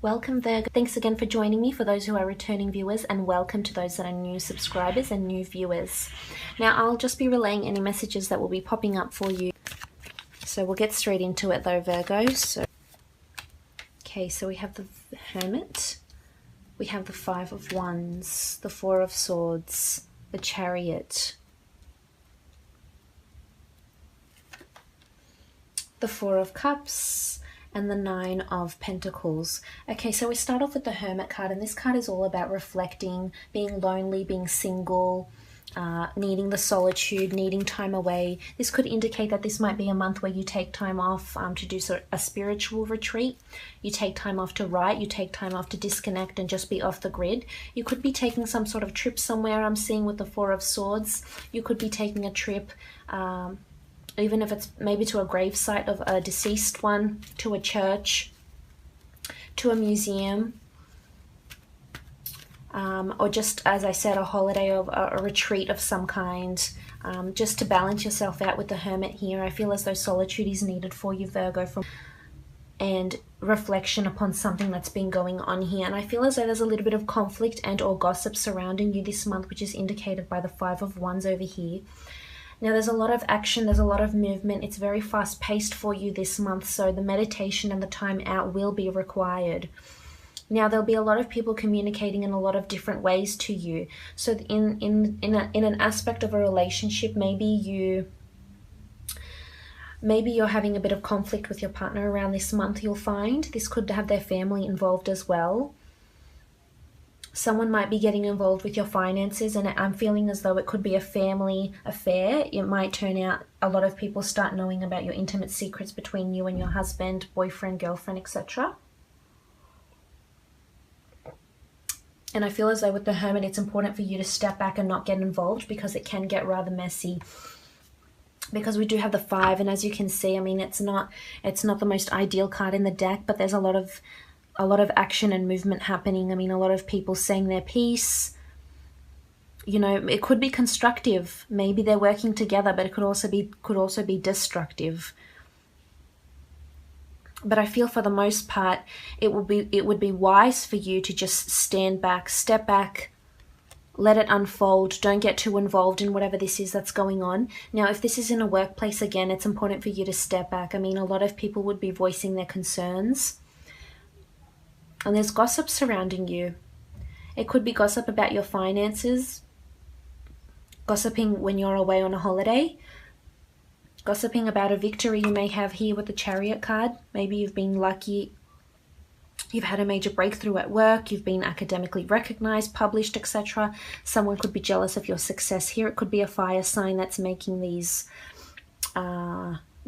Welcome Virgo. Thanks again for joining me for those who are returning viewers, and welcome to those that are new subscribers and new viewers. Now I'll just be relaying any messages that will be popping up for you. So we'll get straight into it though, Virgo. Okay, so we have the Hermit, we have the Five of Wands, the Four of Swords, the Chariot, the Four of Cups, and the Nine of Pentacles. Okay, so we start off with the Hermit card, and this card is all about reflecting, being lonely, being single, needing the solitude, needing time away. This could indicate that this might be a month where you take time off to do a spiritual retreat. You take time off to write, you take time off to disconnect and just be off the grid. You could be taking some sort of trip somewhere, I'm seeing with the Four of Swords. You could be taking a trip, even if it's maybe to a gravesite of a deceased one, to a church, to a museum, or just, as I said, a holiday or a retreat of some kind, just to balance yourself out with the Hermit here. I feel as though solitude is needed for you, Virgo, and reflection upon something that's been going on here. And I feel as though there's a little bit of conflict and or gossip surrounding you this month, which is indicated by the Five of Wands over here. Now there's a lot of action, there's a lot of movement. It's very fast paced for you this month, so the meditation and the time out will be required. Now there'll be a lot of people communicating in a lot of different ways to you. So in an aspect of a relationship, maybe you're having a bit of conflict with your partner around this month, you'll find. This could have their family involved as well. Someone might be getting involved with your finances, and I'm feeling as though it could be a family affair. It might turn out a lot of people start knowing about your intimate secrets between you and your husband, boyfriend, girlfriend, etc. And I feel as though with the Hermit, it's important for you to step back and not get involved, because it can get rather messy. Because we do have the Five, and as you can see, I mean, it's not the most ideal card in the deck, but there's a lot of action and movement happening. I mean, a lot of people saying their piece. You know, it could be constructive. Maybe they're working together, but it could also be destructive. But I feel for the most part, it would be wise for you to just stand back, step back, let it unfold. Don't get too involved in whatever this is that's going on. Now, if this is in a workplace, again, it's important for you to step back. I mean, a lot of people would be voicing their concerns. And there's gossip surrounding you. It could be gossip about your finances, gossiping when you're away on a holiday, gossiping about a victory you may have here with the Chariot card. Maybe you've been lucky, you've had a major breakthrough at work, you've been academically recognized, published, etc. Someone could be jealous of your success here. It could be a fire sign that's making these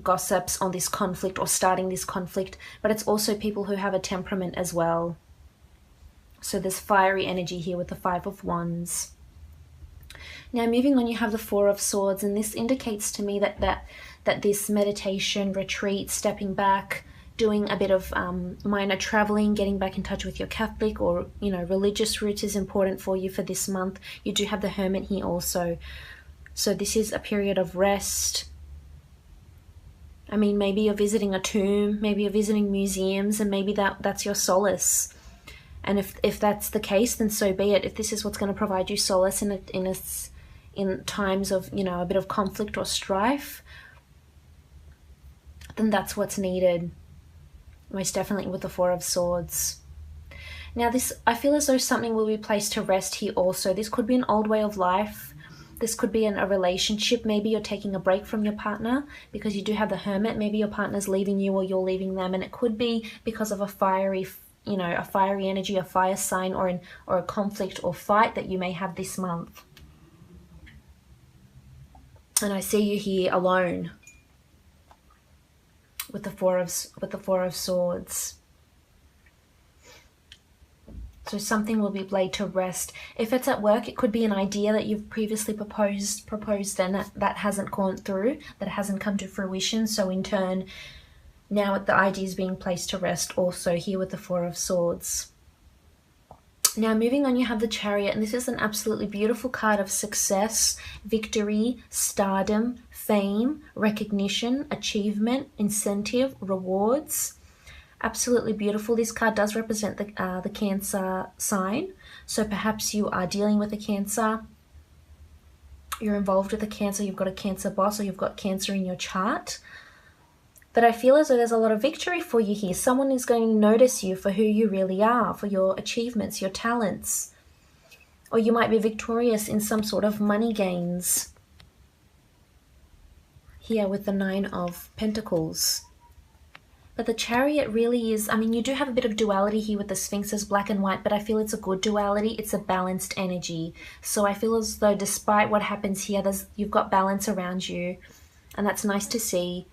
gossips on this conflict or starting this conflict, but it's also people who have a temperament as well. So there's fiery energy here with the Five of Wands. Now moving on, you have the Four of Swords, and this indicates to me that this meditation, retreat, stepping back, doing a bit of minor traveling, getting back in touch with your Catholic or religious roots is important for you for this month. You do have the Hermit here also, so this is a period of rest. I mean, maybe you're visiting a tomb, maybe you're visiting museums, and maybe that's your solace. And if that's the case, then so be it. If this is what's going to provide you solace in times of, a bit of conflict or strife, then that's what's needed. Most definitely with the Four of Swords. Now I feel as though something will be placed to rest here also. This could be an old way of life. This could be in a relationship. Maybe you're taking a break from your partner because you do have the Hermit. Maybe your partner's leaving you or you're leaving them, and it could be because of a fiery energy, a fire sign, or a conflict or fight that you may have this month. And I see you here alone with the Four of Swords. So something will be laid to rest. If it's at work, it could be an idea that you've previously proposed and that hasn't gone through, that hasn't come to fruition. So in turn, now the idea is being placed to rest also here with the Four of Swords. Now moving on, you have the Chariot, and this is an absolutely beautiful card of success, victory, stardom, fame, recognition, achievement, incentive, rewards. Absolutely beautiful. This card does represent the Cancer sign. So perhaps you are dealing with a Cancer, you're involved with a Cancer, you've got a Cancer boss, or you've got Cancer in your chart. But I feel as though there's a lot of victory for you here. Someone is going to notice you for who you really are, for your achievements, your talents. Or you might be victorious in some sort of money gains. Here with the 9 of Pentacles. But the Chariot really is, I mean, you do have a bit of duality here with the Sphinxes, black and white, but I feel it's a good duality. It's a balanced energy. So I feel as though despite what happens here, you've got balance around you. And that's nice to see.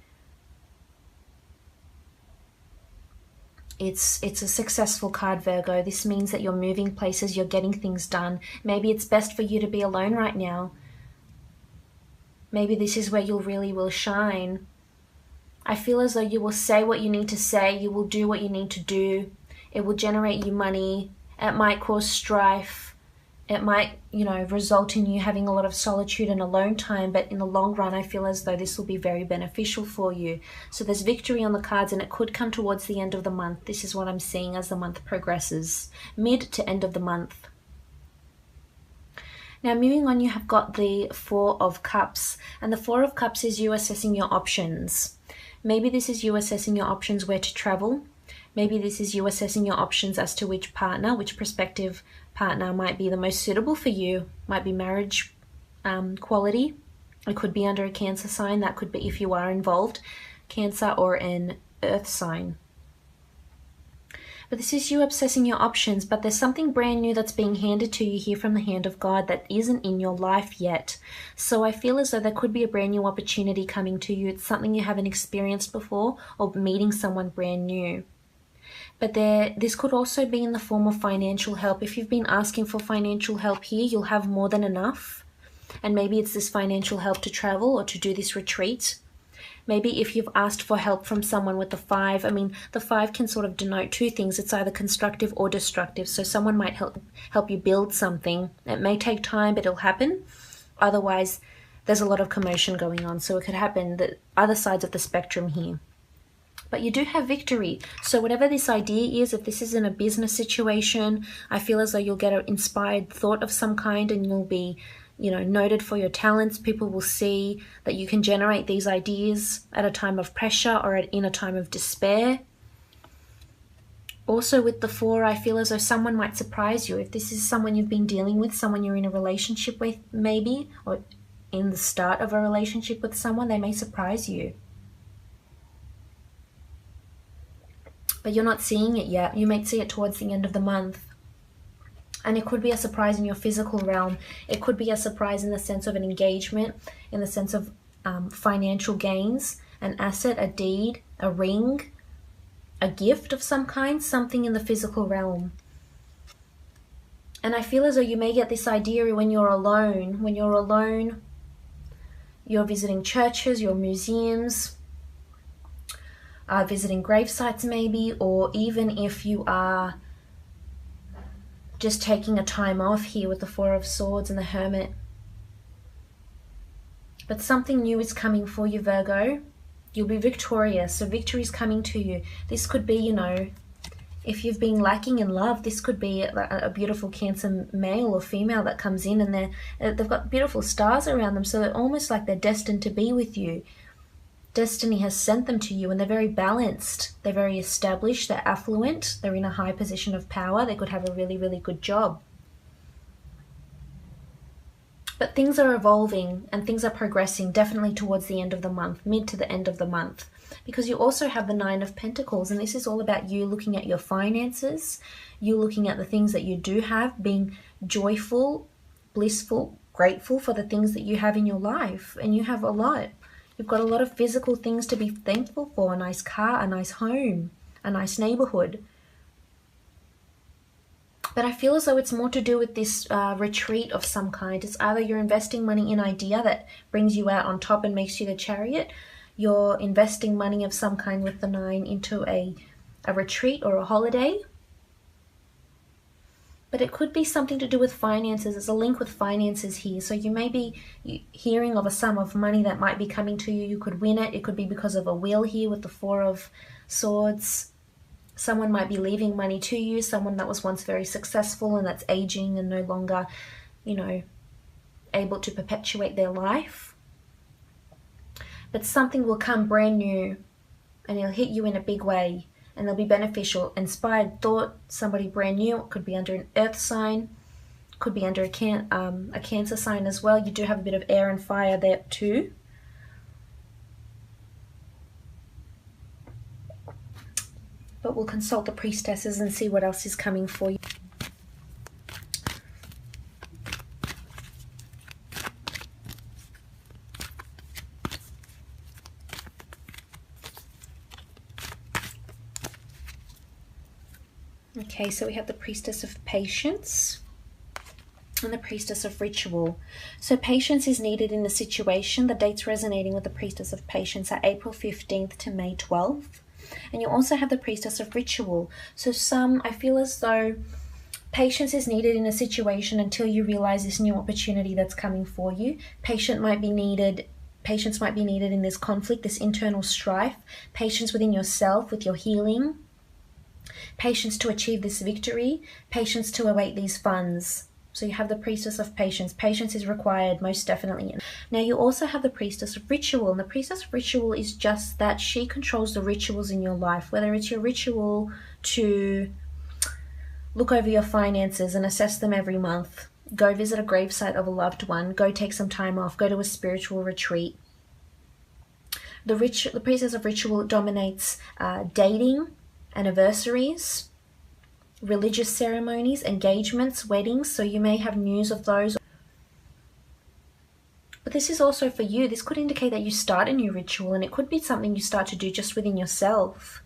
It's a successful card, Virgo. This means that you're moving places, you're getting things done. Maybe it's best for you to be alone right now. Maybe this is where you really will shine. I feel as though you will say what you need to say, you will do what you need to do. It will generate you money. It might cause strife. It might, you know, result in you having a lot of solitude and alone time, but in the long run, I feel as though this will be very beneficial for you. So there's victory on the cards, and it could come towards the end of the month. This is what I'm seeing as the month progresses, mid to end of the month. Now moving on, you have got the 4 of Cups, and the 4 of Cups is you assessing your options. Maybe this is you assessing your options where to travel. Maybe this is you assessing your options as to which partner, which prospective partner might be the most suitable for you. Might be marriage quality. It could be under a Cancer sign. That could be if you are involved. Cancer or an Earth sign. But this is you obsessing your options, but there's something brand new that's being handed to you here from the hand of God that isn't in your life yet. So I feel as though there could be a brand new opportunity coming to you. It's something you haven't experienced before, or meeting someone brand new. But this could also be in the form of financial help. If you've been asking for financial help here, you'll have more than enough. And maybe it's this financial help to travel or to do this retreat. Maybe if you've asked for help from someone with the 5, I mean, the 5 can sort of denote 2 things. It's either constructive or destructive. So someone might help you build something. It may take time, but it'll happen. Otherwise, there's a lot of commotion going on. So it could happen the other sides of the spectrum here. But you do have victory. So whatever this idea is, if this is in a business situation, I feel as though you'll get an inspired thought of some kind, and you'll be, you know, noted for your talents. People will see that you can generate these ideas at a time of pressure or in a time of despair. Also with the 4, I feel as though someone might surprise you. If this is someone you've been dealing with, someone you're in a relationship with maybe, or in the start of a relationship with someone, they may surprise you. But you're not seeing it yet. You might see it towards the end of the month. And it could be a surprise in your physical realm. It could be a surprise in the sense of an engagement, in the sense of financial gains, an asset, a deed, a ring, a gift of some kind, something in the physical realm. And I feel as though you may get this idea when you're alone. When you're alone, you're visiting churches, your museums, visiting grave sites maybe, or even if you are just taking a time off here with the 4 of Swords and the Hermit. But something new is coming for you, Virgo. You'll be victorious, so victory is coming to you. This could be, you know, if you've been lacking in love, this could be a beautiful Cancer male or female that comes in, and they've got beautiful stars around them, so they're almost like they're destined to be with you. Destiny has sent them to you, and they're very balanced. They're very established. They're affluent. They're in a high position of power. They could have a really, really good job. But things are evolving and things are progressing definitely towards the end of the month, mid to the end of the month. Because you also have the 9 of Pentacles, and this is all about you looking at your finances, you looking at the things that you do have, being joyful, blissful, grateful for the things that you have in your life. And you have a lot. You've got a lot of physical things to be thankful for. A nice car, a nice home, a nice neighborhood. But I feel as though it's more to do with this retreat of some kind. It's either you're investing money in an idea that brings you out on top and makes you the Chariot. You're investing money of some kind with the 9 into a retreat or a holiday. But it could be something to do with finances. There's a link with finances here. So you may be hearing of a sum of money that might be coming to you. You could win it. It could be because of a will here with the 4 of Swords. Someone might be leaving money to you, someone that was once very successful and that's aging and no longer, you know, able to perpetuate their life. But something will come brand new and it'll hit you in a big way, and they'll be beneficial. Inspired thought, somebody brand new. It could be under an earth sign, could be under a Cancer sign as well. You do have a bit of air and fire there too. But we'll consult the priestesses and see what else is coming for you. Okay, so we have the Priestess of Patience and the Priestess of Ritual. So patience is needed in the situation. The dates resonating with the Priestess of Patience are April 15th to May 12th. And you also have the Priestess of Ritual. So I feel as though patience is needed in a situation until you realize this new opportunity that's coming for you. Patience might be needed in this conflict, this internal strife. Patience within yourself, with your healing. Patience to achieve this victory. Patience to await these funds. So you have the Priestess of Patience. Patience is required, most definitely. Now you also have the Priestess of Ritual. And the Priestess of Ritual is just that. She controls the rituals in your life. Whether it's your ritual to look over your finances and assess them every month. Go visit a gravesite of a loved one. Go take some time off. Go to a spiritual retreat. The Priestess of Ritual dominates dating, anniversaries, religious ceremonies, engagements, weddings. So you may have news of those. But this is also for you. This could indicate that you start a new ritual, and it could be something you start to do just within yourself.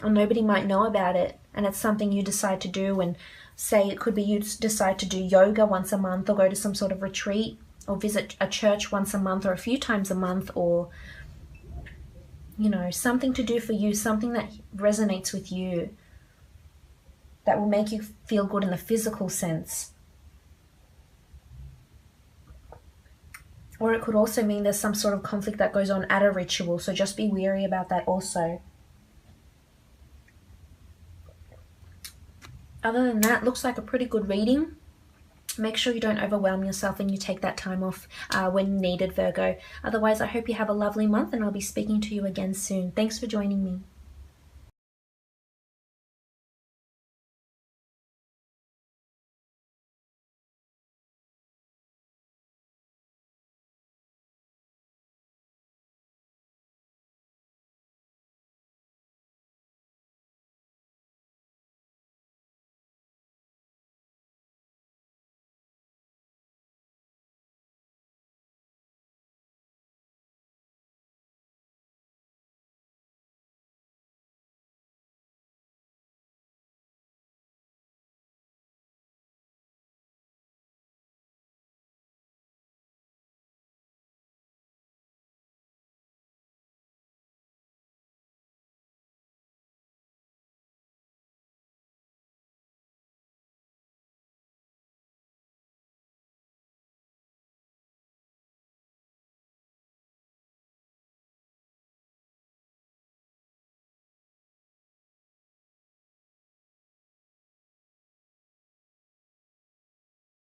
Or nobody might know about it, and it's something you decide to do. And say it could be you decide to do yoga once a month, or go to some sort of retreat, or visit a church once a month or a few times a month, or you know, something to do for you, something that resonates with you, that will make you feel good in the physical sense. Or it could also mean there's some sort of conflict that goes on at a ritual, so just be wary about that also. Other than that, looks like a pretty good reading. Make sure you don't overwhelm yourself and you take that time off when needed, Virgo. Otherwise, I hope you have a lovely month, and I'll be speaking to you again soon. Thanks for joining me.